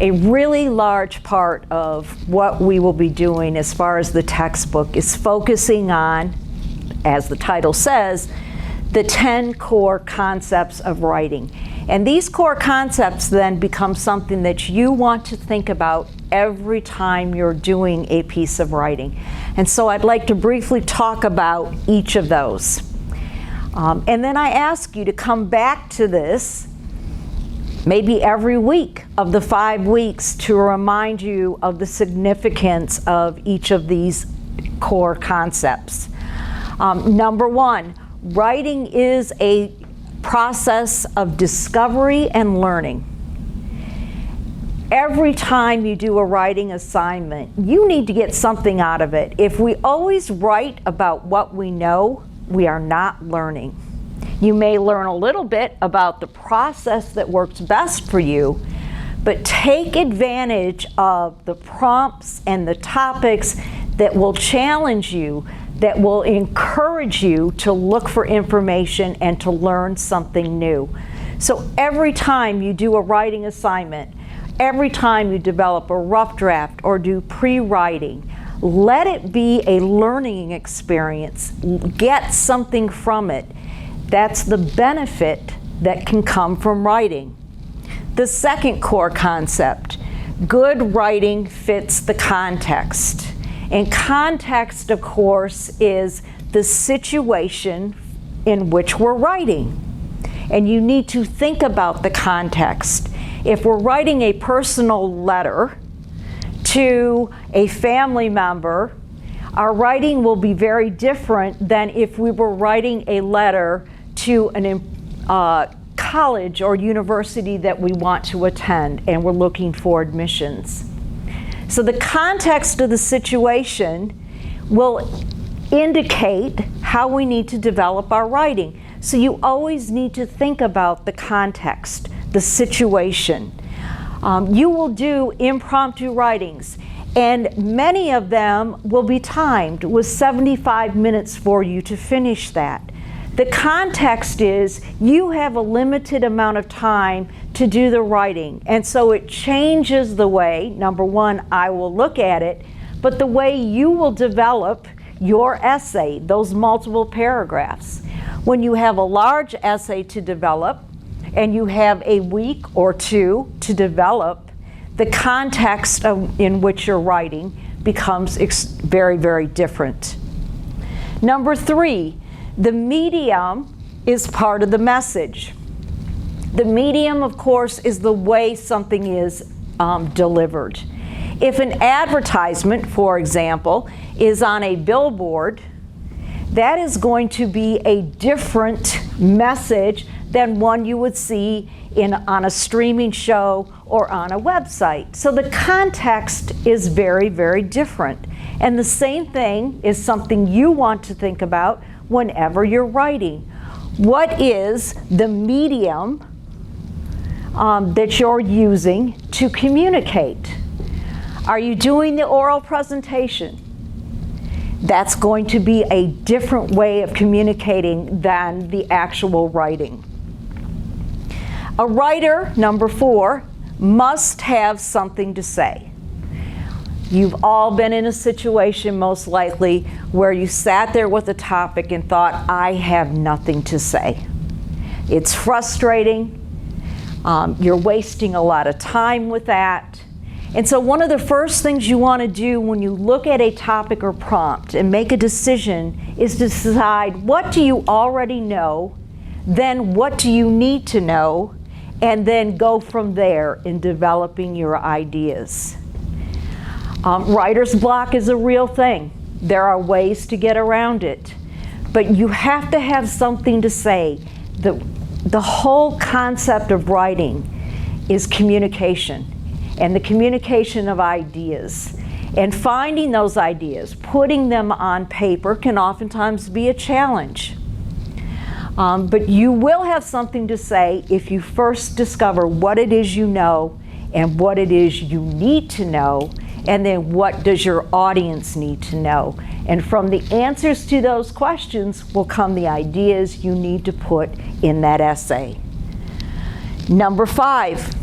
A really large part of what we will be doing as far as the textbook is focusing on, as the title says, the 10 core concepts of writing. And these core concepts then become something that you want to think about every time you're doing a piece of writing. And so I'd like to briefly talk about each of those. And then I ask you to come back to this maybe every week of the 5 weeks to remind you of the significance of each of these core concepts. Number one, writing is a process of discovery and learning. Every time you do a writing assignment, you need to get something out of it. If we always write about what we know, we are not learning. You may learn a little bit about the process that works best for you, but take advantage of the prompts and the topics that will challenge you, that will encourage you to look for information and to learn something new. So every time you do a writing assignment, every time you develop a rough draft or do pre-writing, let it be a learning experience. Get something from it. That's the benefit that can come from writing. The second core concept, good writing fits the context. And context, of course, is the situation in which we're writing. And you need to think about the context. If we're writing a personal letter to a family member, our writing will be very different than if we were writing a letter to a college or university that we want to attend and we're looking for admissions. So the context of the situation will indicate how we need to develop our writing. So you always need to think about the context, the situation. You will do impromptu writings, and many of them will be timed with 75 minutes for you to finish that. The context is you have a limited amount of time to do the writing, and so it changes the way, number one, I will look at it, but the way you will develop your essay, those multiple paragraphs. When you have a large essay to develop, and you have a week or two to develop, the context in which you're writing becomes very, very different. Number three, the medium is part of the message. The medium, of course, is the way something is delivered. If an advertisement, for example, is on a billboard, that is going to be a different message than one you would see on a streaming show or on a website. So the context is very, very different. And the same thing is something you want to think about whenever you're writing. What is the medium that you're using to communicate? Are you doing the oral presentation? That's going to be a different way of communicating than the actual writing. A writer, number four, must have something to say. You've all been in a situation, most likely, where you sat there with a topic and thought, I have nothing to say. It's frustrating. You're wasting a lot of time with that. And so one of the first things you want to do when you look at a topic or prompt and make a decision is to decide, what do you already know, then what do you need to know, and then go from there in developing your ideas. Writer's block is a real thing. There are ways to get around it, but you have to have something to say. The whole concept of writing is communication, and the communication of ideas. And finding those ideas, putting them on paper can oftentimes be a challenge. But you will have something to say if you first discover what it is you know and what it is you need to know, and then what does your audience need to know. And from the answers to those questions will come the ideas you need to put in that essay. Number five,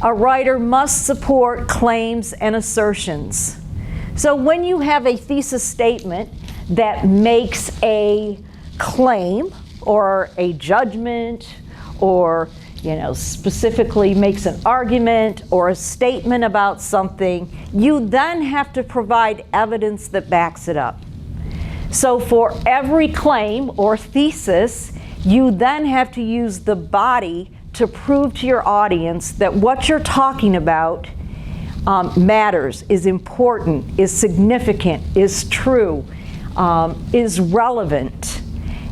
A writer must support claims and assertions. So when you have a thesis statement that makes a claim or a judgment or specifically makes an argument or a statement about something, you then have to provide evidence that backs it up. So for every claim or thesis, you then have to use the body to prove to your audience that what you're talking about matters, is important, is significant, is true, is relevant.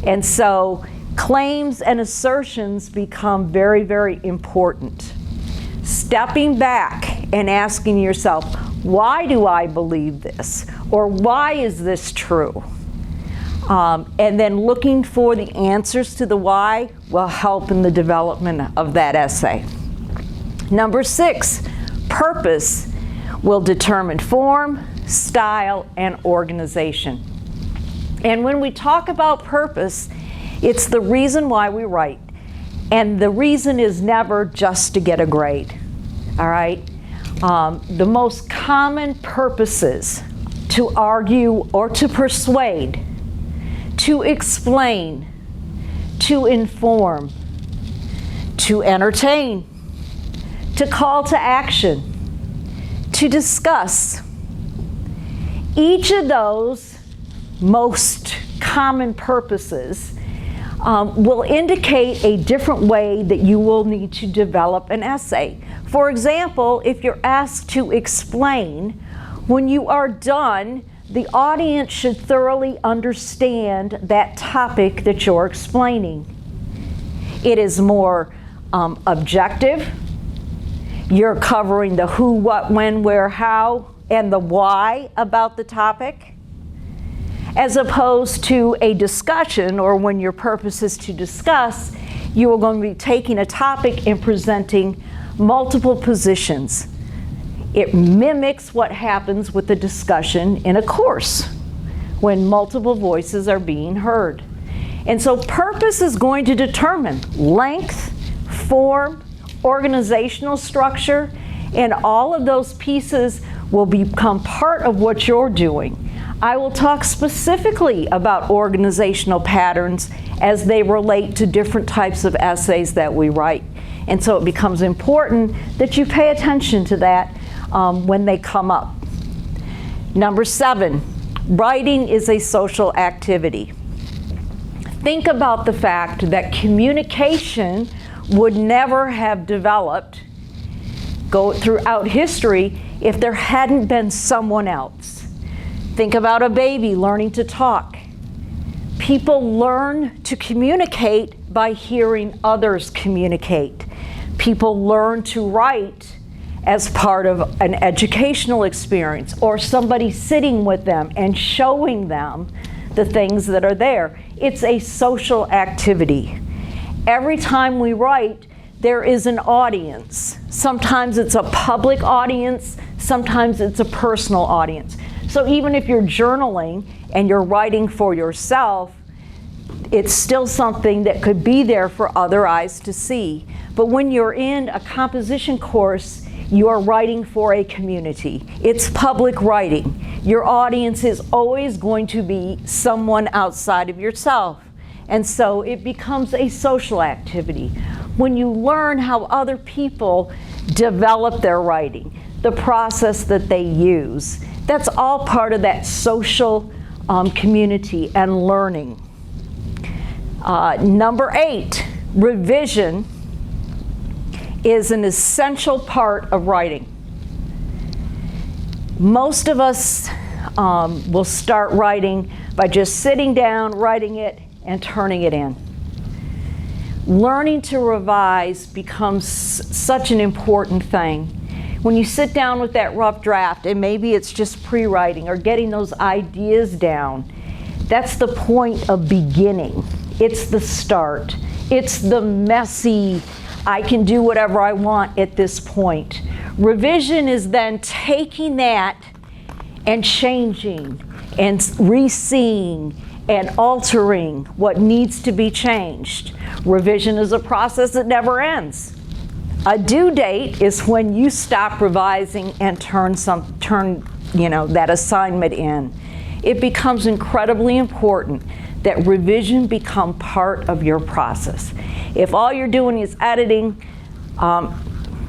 And so claims and assertions become very, very important. Stepping back and asking yourself, why do I believe this? Or why is this true? And then looking for the answers to the why will help in the development of that essay. Number 6, purpose will determine form, style, and organization. And when we talk about purpose, it's the reason why we write. And the reason is never just to get a grade, all right? The most common purposes: to argue or to persuade, to explain, to inform, to entertain, to call to action, to discuss. Each of those most common purposes will indicate a different way that you will need to develop an essay. For example, if you're asked to explain, when you are done, the audience should thoroughly understand that topic that you're explaining. It is more objective. You're covering the who, what, when, where, how, and the why about the topic, as opposed to a discussion, or when your purpose is to discuss, you are going to be taking a topic and presenting multiple positions. It mimics what happens with the discussion in a course when multiple voices are being heard. And so purpose is going to determine length, form, organizational structure, and all of those pieces will become part of what you're doing. I will talk specifically about organizational patterns as they relate to different types of essays that we write. And so it becomes important that you pay attention to that when they come up. Number 7, writing is a social activity. Think about the fact that communication would never have developed throughout history if there hadn't been someone else. Think about a baby learning to talk. People learn to communicate by hearing others communicate. People learn to write as part of an educational experience, or somebody sitting with them and showing them the things that are there. It's a social activity. Every time we write, there is an audience. Sometimes it's a public audience, sometimes it's a personal audience. So even if you're journaling and you're writing for yourself, it's still something that could be there for other eyes to see. But when you're in a composition course, you are writing for a community. It's public writing. Your audience is always going to be someone outside of yourself. And so it becomes a social activity. When you learn how other people develop their writing, the process that they use, that's all part of that social community and learning. Number 8, revision is an essential part of writing. Most of us will start writing by just sitting down, writing it, and turning it in. Learning to revise becomes such an important thing. When you sit down with that rough draft, and maybe it's just pre-writing or getting those ideas down, that's the point of beginning. It's the start. It's the messy, I can do whatever I want at this point. Revision is then taking that and changing and re-seeing and altering what needs to be changed. Revision is a process that never ends. A due date is when you stop revising and turn that assignment in. It becomes incredibly important that revision become part of your process. If all you're doing is editing,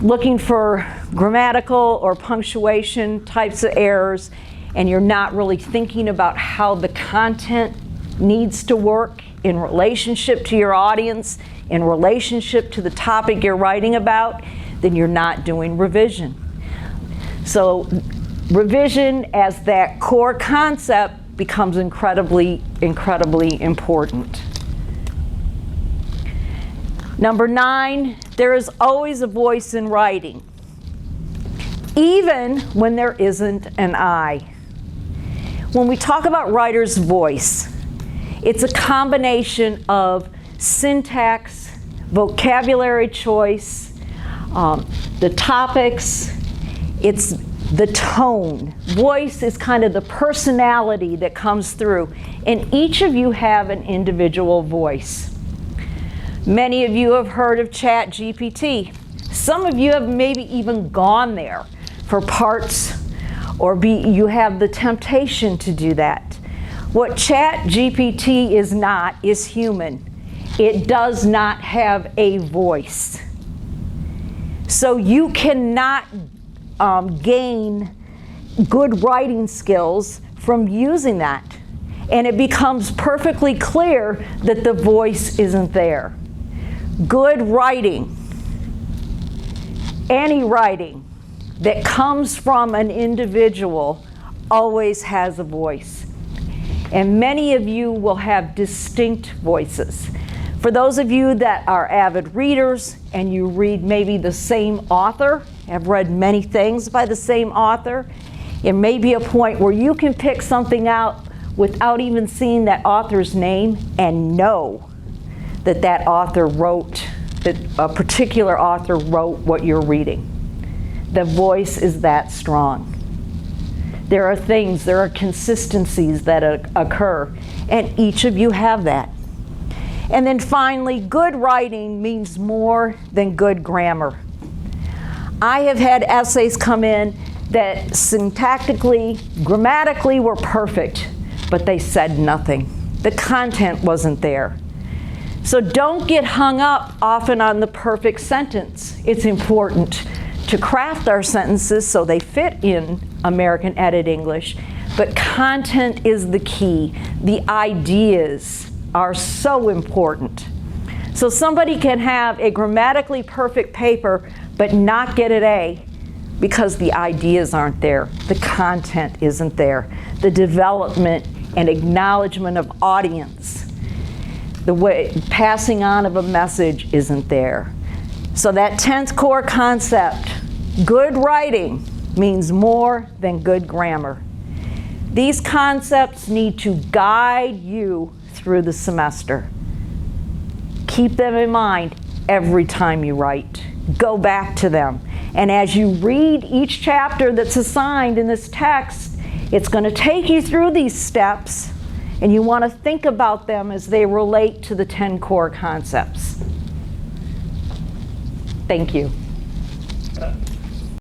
looking for grammatical or punctuation types of errors, and you're not really thinking about how the content needs to work in relationship to your audience, in relationship to the topic you're writing about, then you're not doing revision. So revision as that core concept becomes incredibly, incredibly important. Number 9, there is always a voice in writing, even when there isn't an I. When we talk about writer's voice, it's a combination of syntax, vocabulary choice, the topics, it's the tone. Voice is kind of the personality that comes through, and each of you have an individual voice. Many of you have heard of ChatGPT. Some of you have maybe even gone there for parts, or you have the temptation to do that. What ChatGPT is not is human. It does not have a voice. So you cannot gain good writing skills from using that. And it becomes perfectly clear that the voice isn't there. Good writing, any writing that comes from an individual always has a voice. And many of you will have distinct voices. For those of you that are avid readers and you read maybe the same author, have read many things by the same author, it may be a point where you can pick something out without even seeing that author's name and know that that author wrote, that a particular author wrote what you're reading. The voice is that strong. There are things, there are consistencies that occur, and each of you have that. And then finally, good writing means more than good grammar. I have had essays come in that syntactically, grammatically were perfect, but they said nothing. The content wasn't there. So don't get hung up often on the perfect sentence. It's important to craft our sentences so they fit in American Edit English, but content is the key. The ideas are so important. So somebody can have a grammatically perfect paper but not get an A because the ideas aren't there. The content isn't there. The development and acknowledgement of audience, the way passing on of a message isn't there. So that 10th core concept, good writing means more than good grammar. These concepts need to guide you through the semester. Keep them in mind every time you write. Go back to them. And as you read each chapter that's assigned in this text, it's going to take you through these steps, and you want to think about them as they relate to the 10 core concepts. Thank you.